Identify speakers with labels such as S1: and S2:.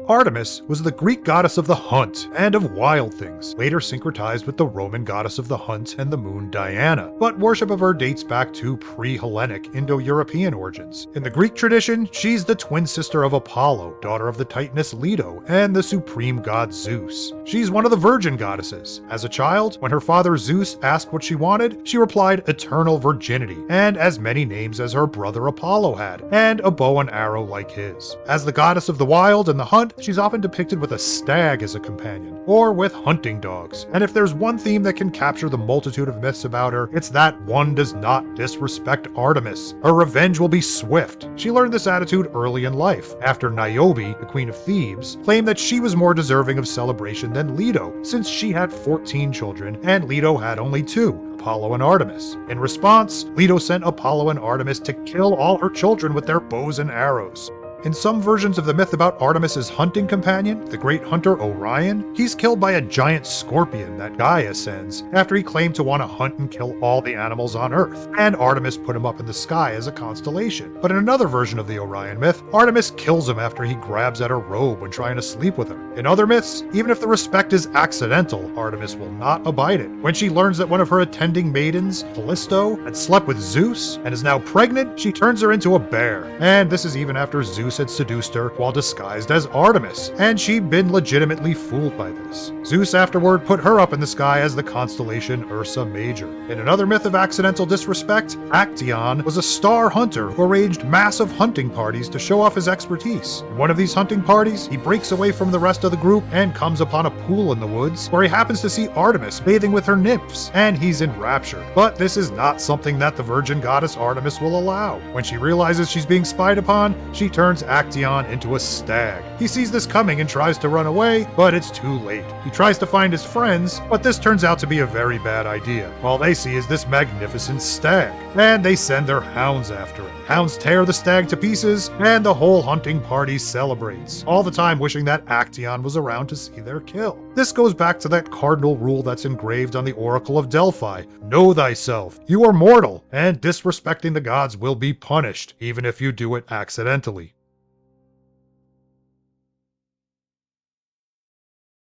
S1: Artemis was the Greek goddess of the hunt and of wild things, later syncretized with the Roman goddess of the hunt and the moon Diana, but worship of her dates back to pre-Hellenic Indo-European origins. In the Greek tradition, she's the twin sister of Apollo, daughter of the Titaness Leto, and the supreme god Zeus. She's one of the virgin goddesses. As a child, when her father Zeus asked what she wanted, she replied eternal virginity, and as many names as her brother Apollo had, and a bow and arrow like his. As the goddess of the wild and the hunt, she's often depicted with a stag as a companion, or with hunting dogs. And if there's one theme that can capture the multitude of myths about her, it's that one does not disrespect Artemis. Her revenge will be swift. She learned this attitude early in life, after Niobe, the queen of Thebes, claimed that she was more deserving of celebration than Leto, since she had 14 children and Leto had only 2. Apollo and Artemis. In response, Leto sent Apollo and Artemis to kill all her children with their bows and arrows. In some versions of the myth about Artemis's hunting companion, the great hunter Orion, he's killed by a giant scorpion that Gaia sends after he claimed to want to hunt and kill all the animals on Earth, and Artemis put him up in the sky as a constellation. But in another version of the Orion myth, Artemis kills him after he grabs at her robe when trying to sleep with her. In other myths, even if the respect is accidental, Artemis will not abide it. When she learns that one of her attending maidens, Callisto, had slept with Zeus and is now pregnant, she turns her into a bear. And this is even after Zeus had seduced her while disguised as Artemis, and she'd been legitimately fooled by this. Zeus afterward put her up in the sky as the constellation Ursa Major. In another myth of accidental disrespect, Actaeon was a star hunter who arranged massive hunting parties to show off his expertise. In one of these hunting parties, he breaks away from the rest of the group and comes upon a pool in the woods where he happens to see Artemis bathing with her nymphs, and he's enraptured. But this is not something that the virgin goddess Artemis will allow. When she realizes she's being spied upon, she turns Actaeon into a stag. He sees this coming and tries to run away, but it's too late. He tries to find his friends, but this turns out to be a very bad idea. All they see is this magnificent stag, and they send their hounds after it. Hounds tear the stag to pieces, and the whole hunting party celebrates, all the time wishing that Actaeon was around to see their kill. This goes back to that cardinal rule that's engraved on the Oracle of Delphi: know thyself, you are mortal, and disrespecting the gods will be punished, even if you do it accidentally.